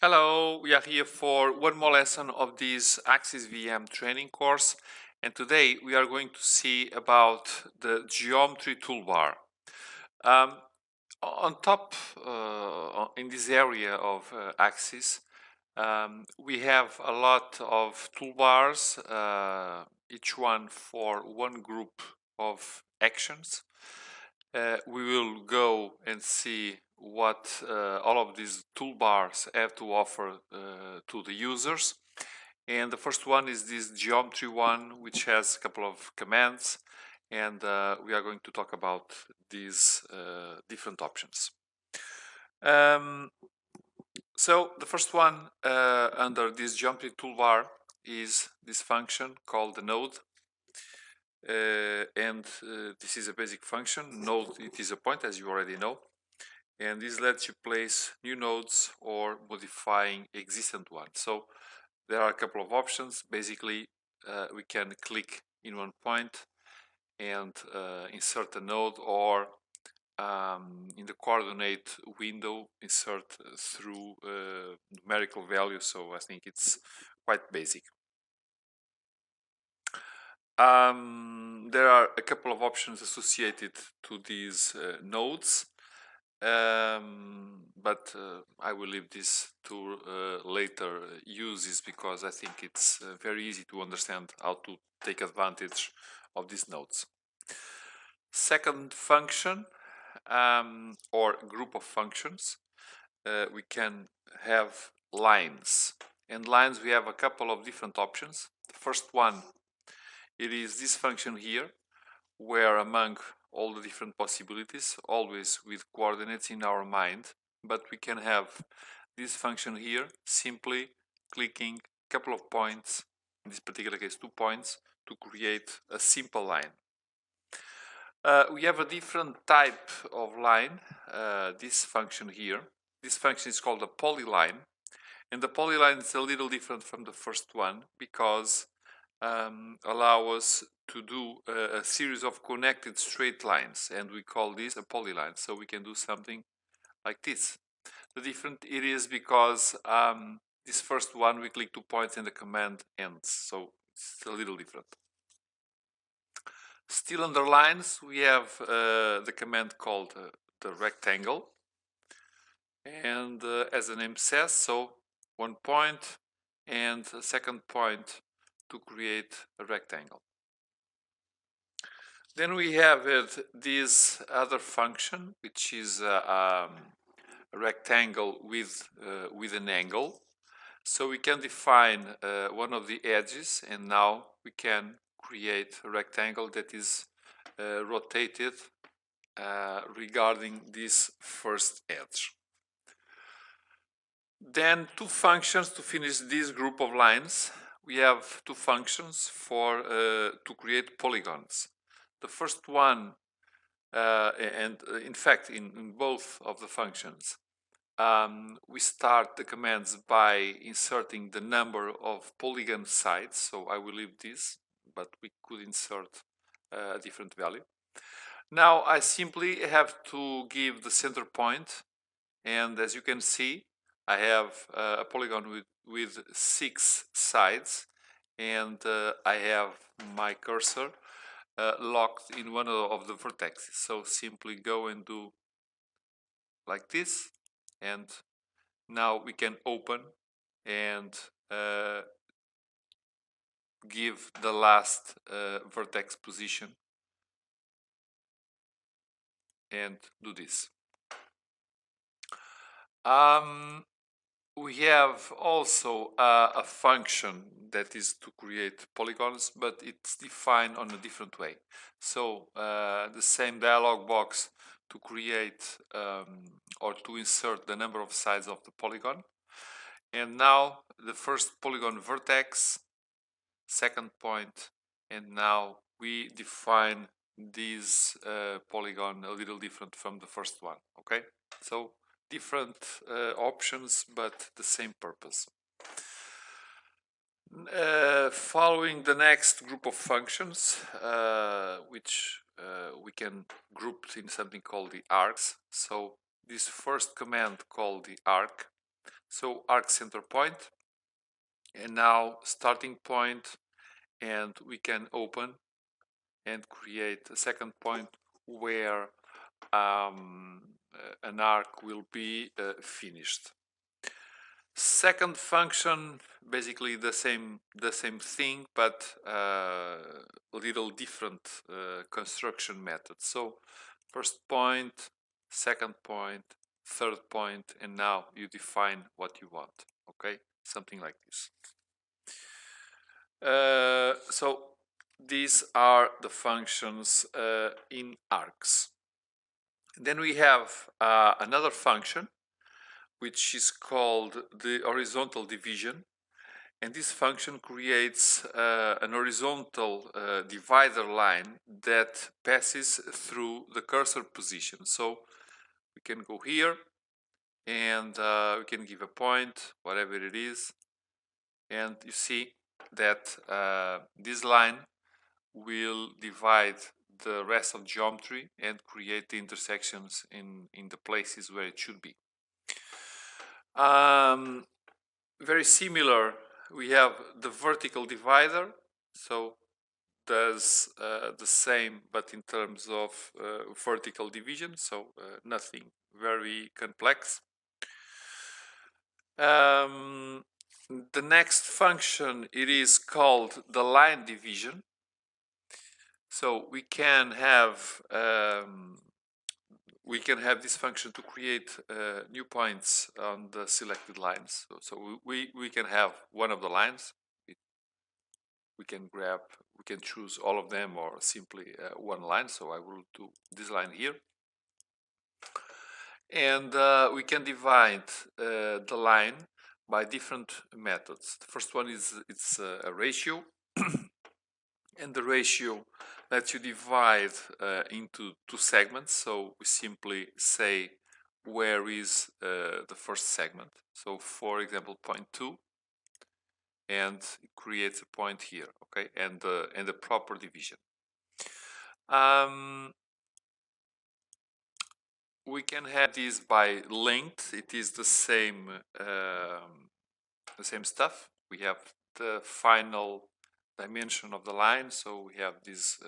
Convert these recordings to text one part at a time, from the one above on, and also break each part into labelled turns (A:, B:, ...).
A: Hello, we are here for one more lesson of this AxisVM training course, and today we are going to see about the geometry toolbar. On top, in this area of Axis, we have a lot of toolbars, each one for one group of actions. We will go and see what all of these toolbars have to offer to the users. And the first one is this geometry one, which has a couple of commands, and we are going to talk about these different options. So the first one under this geometry toolbar is this function called the node. This is a basic function. Node, it is a point, as you already know, and this lets you place new nodes or modifying existing ones. So there are a couple of options. Basically, we can click in one point and insert a node, or in the coordinate window insert through numerical values. So I think it's quite basic. There are a couple of options associated to these nodes, but I will leave this to later uses, because I think it's very easy to understand how to take advantage of these nodes. Second function, or group of functions, we can have lines. And lines, we have a couple of different options. The first one, it is this function here, where among all the different possibilities, always with coordinates in our mind, but we can have this function here, simply clicking a couple of points, in this particular case 2 points, to create a simple line. We have a different type of line, this function here. This function is called a polyline, and the polyline is a little different from the first one, because allow us to do a series of connected straight lines, and we call this a polyline. So we can do something like this. The different it is because this first one, we click 2 points and the command ends, so it's a little different. Still under lines, we have the command called the rectangle, and as the name says, so 1 point and a second point to create a rectangle. Then we have this other function, which is a rectangle with an angle. So we can define one of the edges, and now we can create a rectangle that is rotated regarding this first edge. Then two functions to finish this group of lines. We have two functions for to create polygons. The first one, in fact, in both of the functions, we start the commands by inserting the number of polygon sides. So I will leave this, but we could insert a different value. Now I simply have to give the center point, and as you can see, I have a polygon with 6 sides, and I have my cursor locked in one of the vertices. So simply go and do like this, and now we can open and give the last vertex position and do this. We have also a function that is to create polygons, but it's defined on a different way. So the same dialog box to create or to insert the number of sides of the polygon. And now the first polygon vertex, second point, and now we define this polygon a little different from the first one. Okay, so different options, but the same purpose. Following the next group of functions, which we can group in something called the arcs. So this first command called the arc, So arc center point, and now starting point, and we can open and create a second point where an arc will be finished. Second function, basically the same thing, but a little different construction method. So first point, second point, third point, and now you define what you want. Okay, something like this. So these are the functions in arcs. Then we have another function which is called the horizontal division, and this function creates an horizontal divider line that passes through the cursor position. So we can go here and we can give a point, whatever it is, and you see that this line will divide the rest of geometry and create the intersections in the places where it should be. Very similar, we have the vertical divider, so does the same but in terms of vertical division, so nothing very complex. The next function, it is called the line division. So we can have this function to create new points on the selected lines. So we can have one of the lines. We can choose all of them or simply one line. So I will do this line here. And we can divide the line by different methods. The first one is a ratio. And the ratio lets you divide into two segments. So we simply say where is the first segment. So for example, point 2, and it creates a point here, okay, and the proper division. We can have this by length. It is the same stuff. We have the final dimension of the line, so we have this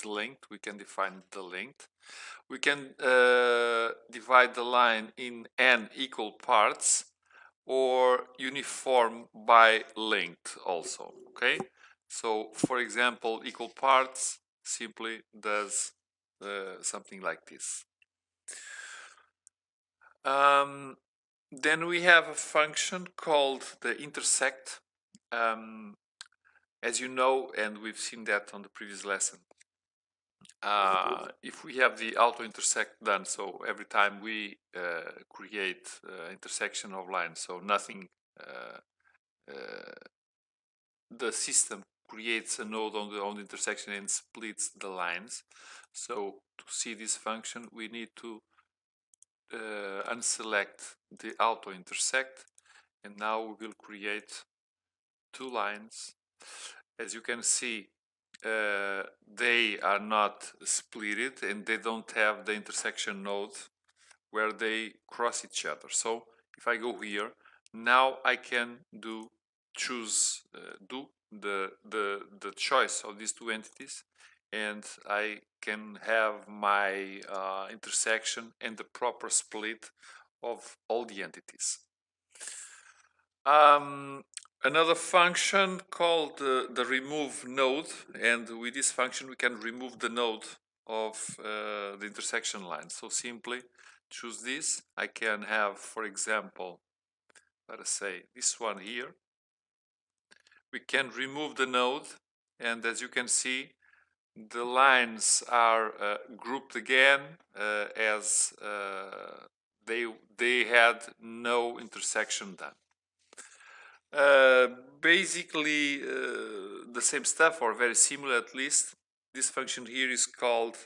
A: length. We can define the length. We can divide the line in n equal parts or uniform by length also. Okay, so for example, equal parts simply does something like this. Then we have a function called the intersect. As you know, and we've seen that on the previous lesson, if we have the auto intersect done, so every time we create intersection of lines, so nothing, the system creates a node on the intersection and splits the lines. So to see this function, we need to unselect the auto intersect, and now we will create two lines. As you can see, they are not splitted and they don't have the intersection node where they cross each other. So if I go here, now I can do the choice of these two entities, and I can have my intersection and the proper split of all the entities. Another function called the remove node, and with this function we can remove the node of the intersection line. So simply choose this. I can have, for example, let us say this one here. We can remove the node, and as you can see, the lines are grouped again as they had no intersection done. Basically the same stuff, or very similar at least. This function here is called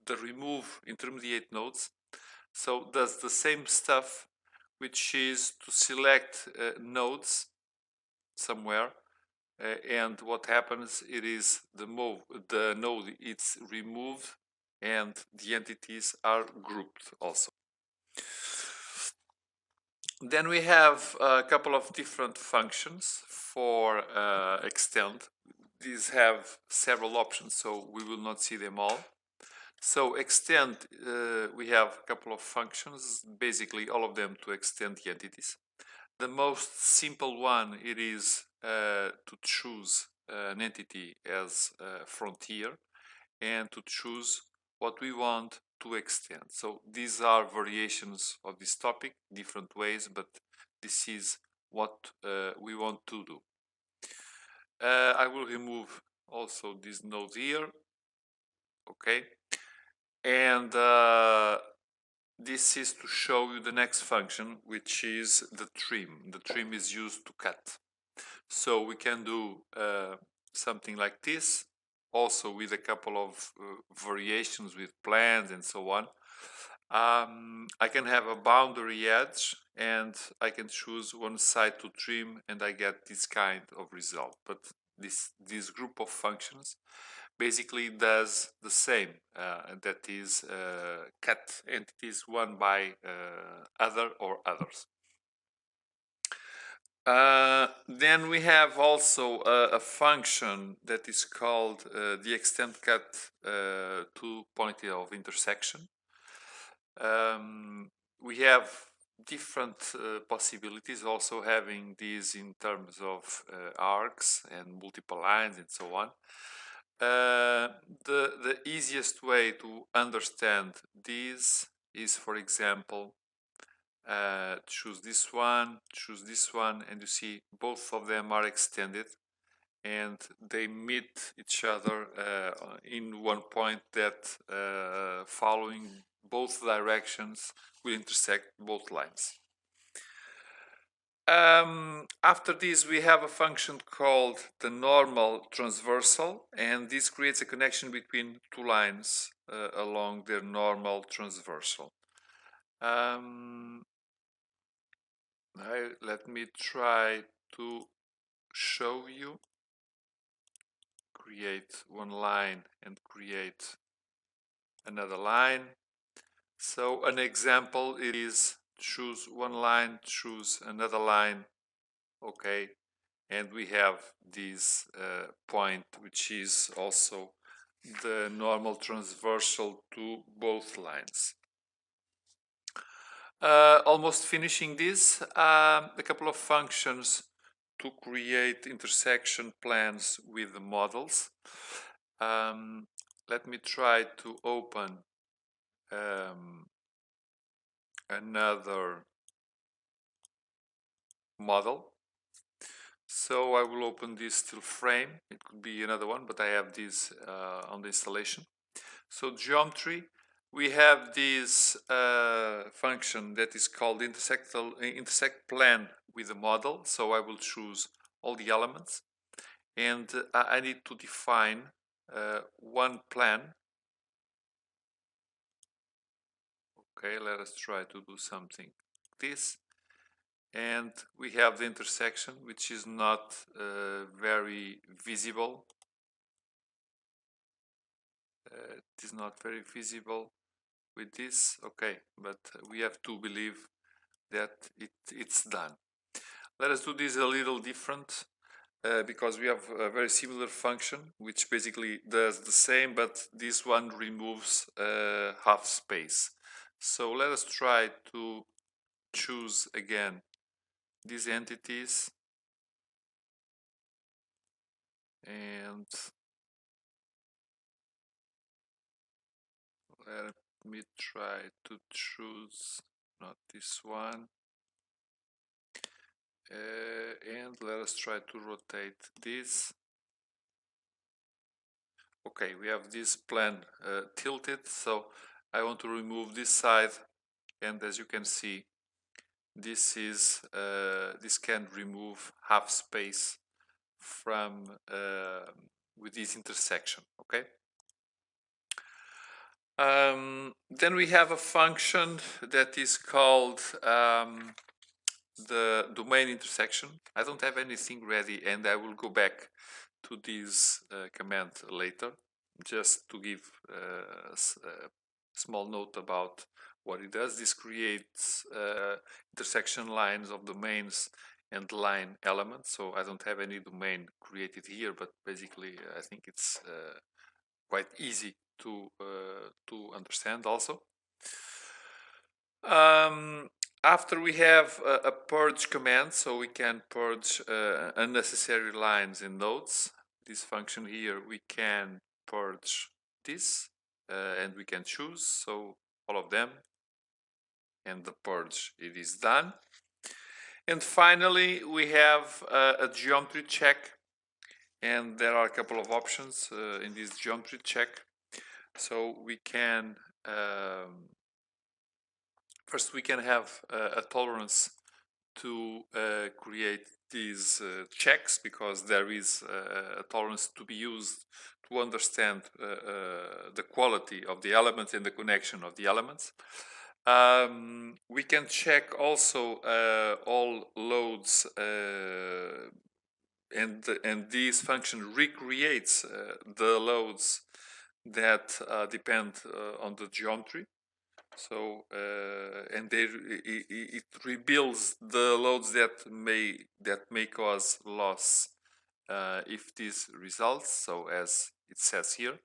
A: the remove intermediate nodes. So does the same stuff, which is to select nodes somewhere, and what happens, it is the node it's removed and the entities are grouped also. Then we have a couple of different functions for extend. These have several options, so we will not see them all. So extend, we have a couple of functions, basically all of them to extend the entities. The most simple one, it is to choose an entity as a frontier and to choose what we want to extend. So these are variations of this topic, different ways, but this is what we want to do. I will remove also this node here, okay? And this is to show you the next function, which is the trim. The trim is used to cut. So we can do something like this, also with a couple of variations with plans and so on. I can have a boundary edge and I can choose one side to trim and I get this kind of result. But this group of functions basically does the same, that is cut entities one by other or others. Then we have also a function that is called the extend cut to point of intersection. We have different possibilities, also having these in terms of arcs and multiple lines and so on. The easiest way to understand this is, for example, choose this one, and you see both of them are extended and they meet each other in one point that following both directions will intersect both lines. After this, we have a function called the normal transversal, and this creates a connection between two lines along their normal transversal. Let me try to show you. Create one line and create another line. So an example is choose one line, choose another line, okay, and we have this point, which is also the normal transversal to both lines. Almost finishing this, a couple of functions to create intersection plans with the models. Let me try to open another model. So I will open this still frame. It could be another one, but I have this on the installation. So geometry, we have this function that is called intersect plan with the model. So I will choose all the elements, and I need to define one plan. Okay, let us try to do something like this. And we have the intersection, which is not very visible. It is not very visible with this. Okay, but we have to believe that it's done. Let us do this a little different because we have a very similar function which basically does the same, but this one removes half space. So let us try to choose again these entities and let me try to choose not this one, and let us try to rotate this. Okay, we have this plan tilted, so I want to remove this side, and as you can see, this can remove half space from with this intersection. Okay. Then we have a function that is called the domain intersection. I don't have anything ready, and I will go back to this command later, just to give small note about what it does. This creates intersection lines of domains and line elements. So I don't have any domain created here, but basically I think it's quite easy to understand also. After we have a purge command, so we can purge unnecessary lines and nodes. This function here, we can purge this and we can choose, so all of them, and the purge, it is done. And finally, we have a geometry check, and there are a couple of options in this geometry check. So we can first we can have a tolerance to create these checks, because there is a tolerance to be used to understand the quality of the elements and the connection of the elements. We can check also all loads, and this function recreates the loads that depend on the geometry. So and it rebuilds the loads that may cause loss if this results. So as it says here,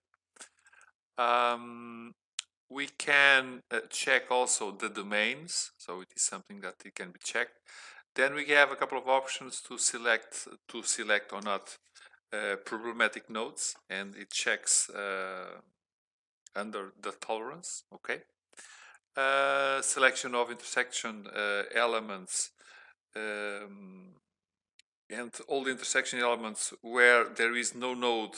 A: we can check also the domains. So it is something that it can be checked. Then we have a couple of options to select or not problematic nodes, and it checks under the tolerance. Okay. Selection of intersection elements, and all the intersection elements where there is no node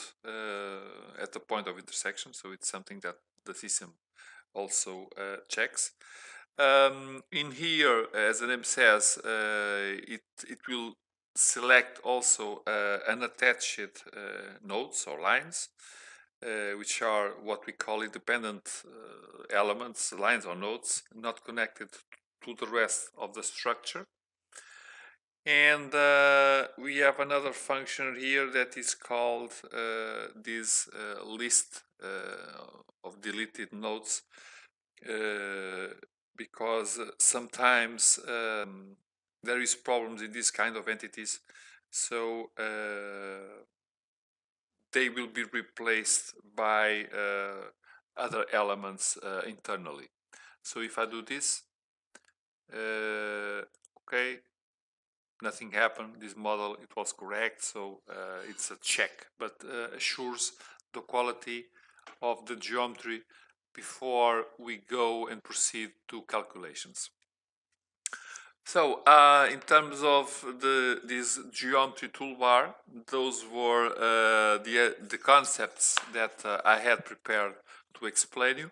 A: at the point of intersection. So it's something that the system also checks. In here, as the name says, it will select also unattached nodes or lines, which are what we call independent elements, lines or nodes, not connected to the rest of the structure. And we have another function here that is called this list of deleted nodes, because sometimes there is problems in this kind of entities, so they will be replaced by other elements internally. So if I do this, okay, nothing happened. This model, it was correct, so it's a check, but assures the quality of the geometry before we go and proceed to calculations. So in terms of this geometry toolbar, those were the concepts that I had prepared to explain you.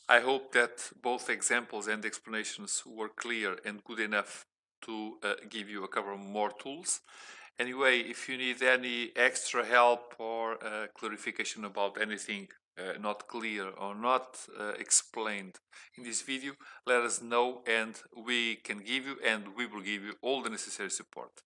A: I hope that both examples and explanations were clear and good enough to give you a couple of more tools. Anyway, if you need any extra help or clarification about anything not clear or not explained in this video, let us know and we can give you, and we will give you all the necessary support.